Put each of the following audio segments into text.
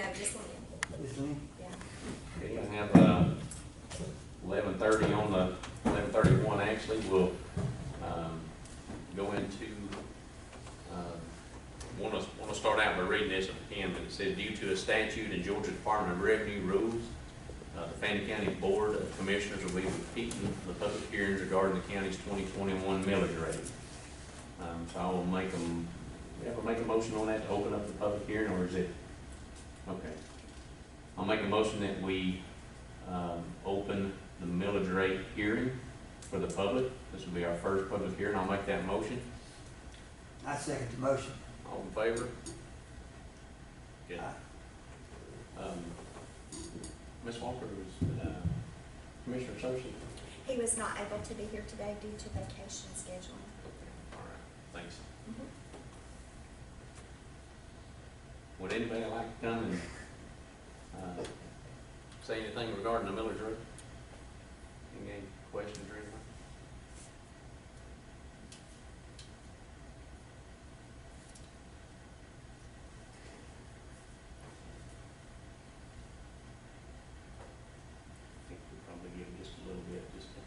No, just Lynn. Ms. Lynn? Yeah. Okay, I have 11:30 on the 11:31 actually. We'll go into want to start out by reading this if I can. But it says, due to a statute in Georgia Department of Revenue rules, the Fannin County Board of Commissioners will be repeating the public hearings regarding the county's 2021 millage rate. So I will make them. We have to make a motion on that to open up the public hearing, or is it? Okay. I'll make a motion that we open the millage rate hearing for the public. This will be our first public hearing. I'll make that motion. I second the motion. All in favor? Good. Aye. Ms. Walker was Commissioner Associate. He was not able to be here today due to vacation scheduling. Okay. All right. Thanks. Mm-hmm. Would anybody like to come and say anything regarding the millage rate? Any questions or anything? I think we'll probably give it just a little bit, just to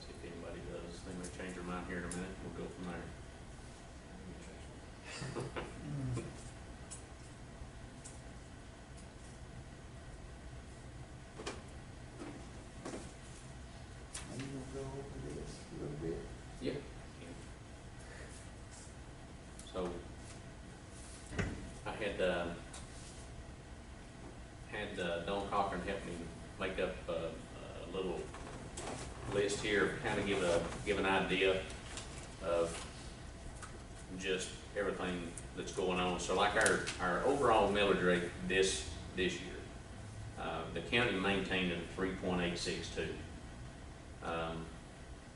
see if anybody does. They may change their mind here in a minute. We'll go from there. Are you gonna go over this a little bit? Yeah. So, I had Don Cochran help me make up a little list here, kind of give an idea of just everything that's going on. So like our overall millage rate this year, the county maintained it at 3.862.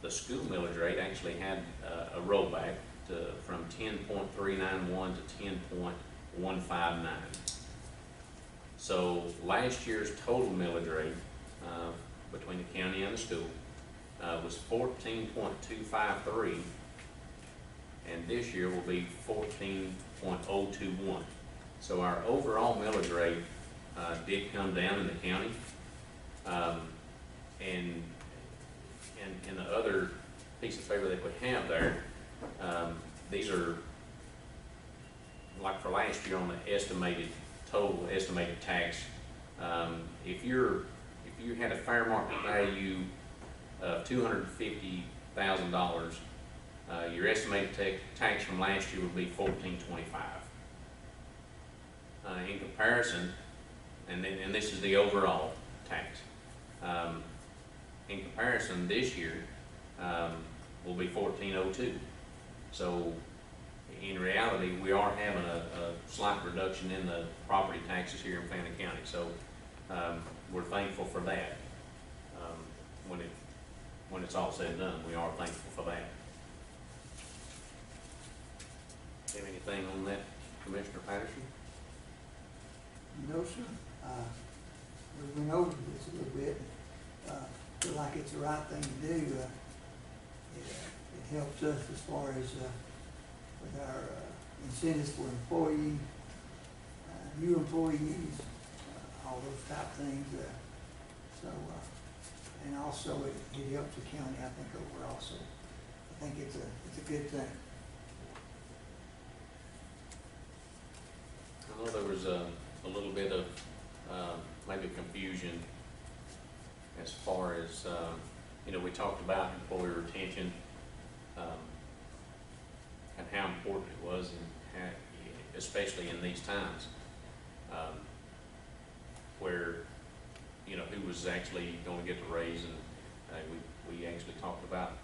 The school millage rate actually had a rollback from 10.391 to 10.159. So last year's total millage rate between the county and the school was 14.253, and this year will be 14.021. So our overall millage rate did come down in the county, and the other piece of paper that we have there, these are like for last year on the total estimated tax. If you had a fair market value of $250,000, your estimated tax from last year would be $1,425. In comparison, and this is the overall tax. In comparison, this year will be $1,402. So, in reality, we are having a slight reduction in the property taxes here in Fannin County. So, we're thankful for that. When it's all said and done, we are thankful for that. Have anything on that, Commissioner Patterson? No, sir. We went over this a little bit. Feel like it's the right thing to do. It helps us as far as with our incentives for employee, new employees, all those type things. And also it helps the county, I think, overall. So I think it's a good thing. I know there was a little bit of maybe confusion as far as we talked about employee retention and how important it was, and how, especially in these times where who was actually going to get the raise, and we actually talked about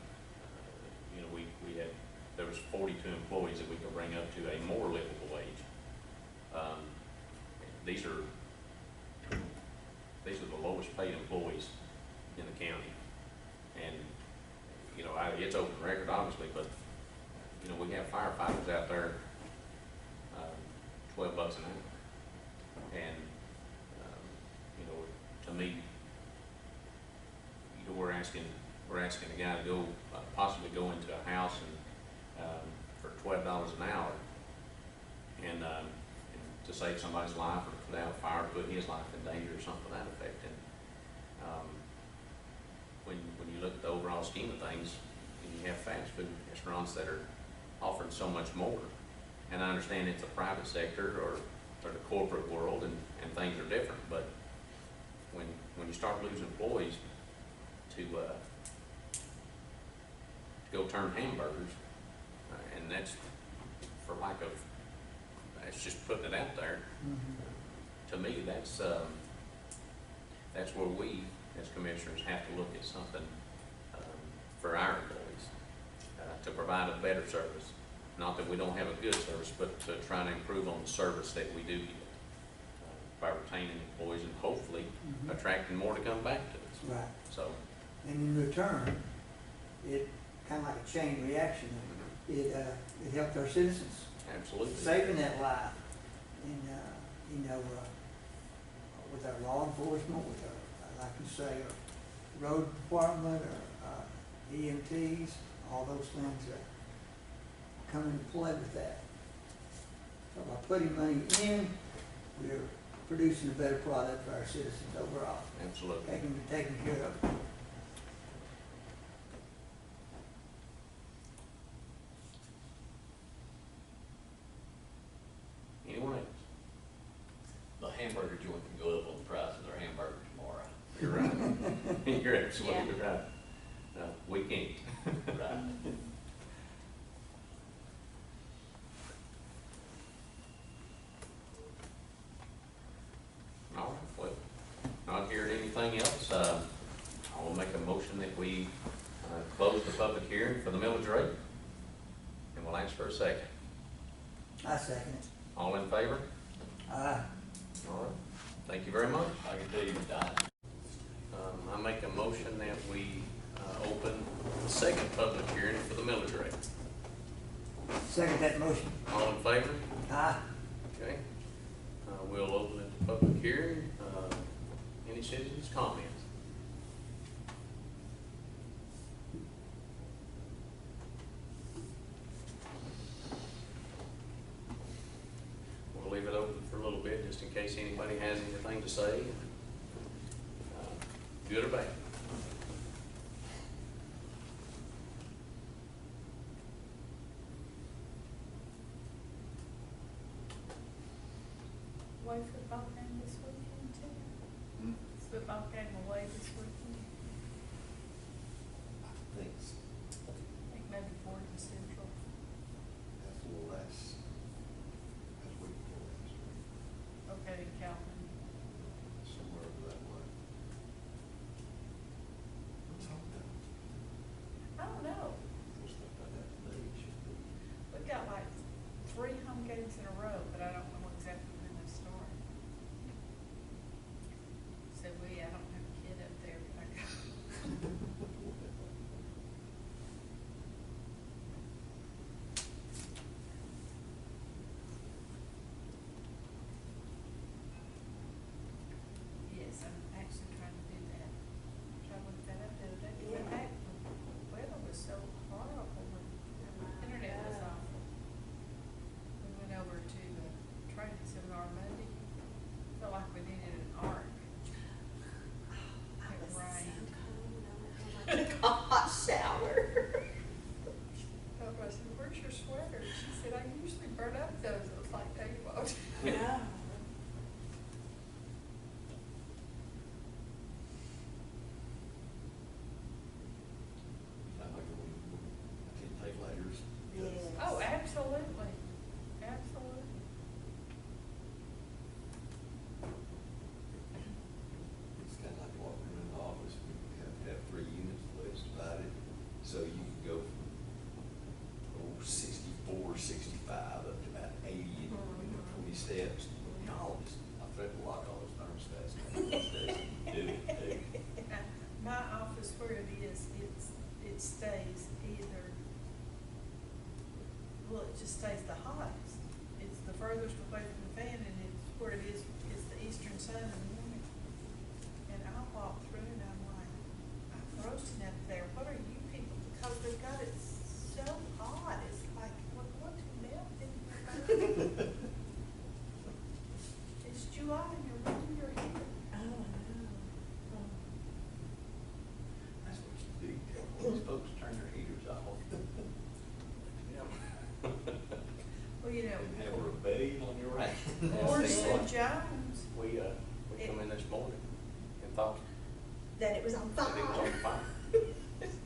there was 42 employees that we could bring up to a more livable wage. These are the lowest paid employees in the county, and it's open record obviously, but we have firefighters out there $12 an hour, and to me, we're asking a guy to go possibly go into a house and for $12 an hour, and to save somebody's life or to put out a fire, put his life in danger or something to that effect. And when you look at the overall scheme of things, and you have fast food restaurants that are offering so much more, and I understand it's a private sector or the corporate world, and things are different, but when you start losing employees to go turn hamburgers, and that's for lack of, that's just putting it out there. To me, that's where we as commissioners have to look at something for our employees to provide a better service. Not that we don't have a good service, but to try to improve on the service that we do get by retaining employees and hopefully attracting more to come back to us. Right. So, And in return, it kind of like a chain reaction. It helped our citizens, absolutely. saving that life. And, with our law enforcement, with our, like you say, our road department, our EMTs, all those things come into play with that. So by putting money in, we're producing a better product for our citizens overall. Absolutely. Taking care of them. Anyone else? The hamburger joint can go up on the price of their hamburger tomorrow. You're right. You're absolutely right. No, we can't. Right. All right, well, not hearing anything else, I will make a motion that we close the public hearing for the millage rate. And we'll ask for a second. I second it. All in favor? Aye. All right, thank you very much. I can tell you, Don, I make a motion that we open the second public hearing for the millage rate. Second that motion. All in favor? Aye. Okay. We'll open it to public hearing. Any citizens' comments? We'll leave it open for a little bit, just in case anybody has anything to say, good or bad. Away football game this weekend too? Is football game away this weekend? I think so. I think maybe Ford and Central. That's a little less. That's week before last week. Okay, Calvin. Somewhere over that way. What's up though? I don't know. What's up by that today? It should be. We've got like 3 home games in a row, but I don't know exactly when they start. So I don't have a kid up there, but I go. Yes, I'm actually trying to do that. Try to look that up the other day. The weather was so horrible when the internet was awful. We went over to a training seminar Monday. Felt like we needed an ark. It rained. A hot shower. I said, "Where's your sweater?" She said, "I usually burn up those." I was like, "No, you won't." No. Sound like I can't take letters. Yes. Oh, absolutely. Absolutely. It's kind of like walking around the office, we have to have 3 units, the way it's divided. So you can go from 64, 65 up to about 80 in 20 steps. Y'all just, I threaten to lock all those thermostats. Do it. My office where it is, it stays either, well, it just stays the hottest. It's the furthest away from the fan, and it's where it is, it's the eastern sun in the morning. And I walk through and I'm like, I'm roasting up there. What are you people? Because they've got it so hot. It's like, we're going to melt in here. July and you're running your heat. Oh, I know. That's what you do, tell all these folks to turn their heaters off. Well, you know, And have a rebellion on your right. poor Sue Jones. We come in this morning and thought That it was on that it was on fire. fire.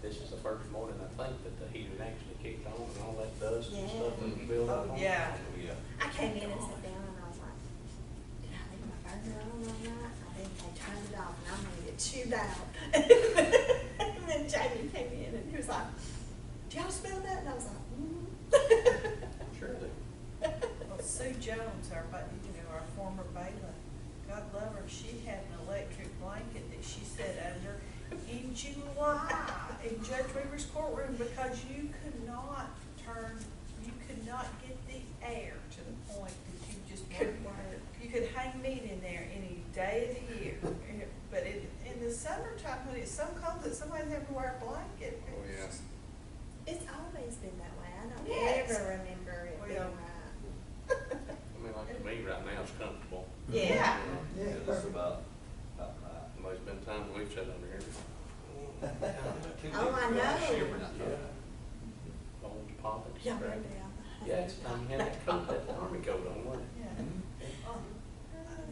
This is the first morning, I think, that the heater actually kicked on and all that dust and Yeah. stuff that was built up Oh, on it. yeah. Yeah. I came in and sat down and I was like, did I leave my burner on all night? I think they turned it off and I'm gonna get chewed out. And then Jamie came in and he was like, do y'all smell that? And I was like, Surely. Well, Sue Jones, our, our former bailiff, God love her, she had an electric blanket that she sat under in July in Judge Weaver's courtroom because you could not get the air to the point that you just Couldn't weren't- work. You could hang meat in there any day of the year. But in the summertime, when it's so cold that somebody's having to wear a blanket. Oh, yeah. it's always been that way. I don't Yes. ever remember it being Well, right. I mean, like to me, right now, it's comfortable. Yeah. You know, Yeah, That's perfect. about right. There's been times we've sat under here, Oh, I know. Shivering, I thought. yeah, bones popping. Y'all scraping. remember that? Yeah, it's time you had that coat, that army coat on, wasn't it? Yeah.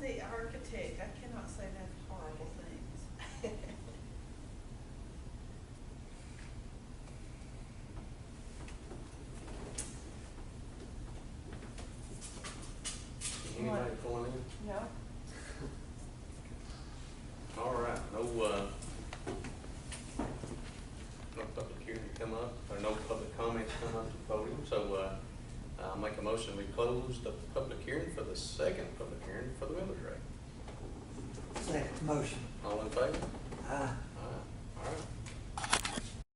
The architect, I cannot say enough horrible things. Anybody going in? No. All right, no public hearing to come up, or no public comments come up to the podium, so, I'll make a motion, we close the public hearing for the second public hearing for the millage rate. Second motion. All in favor? Aye.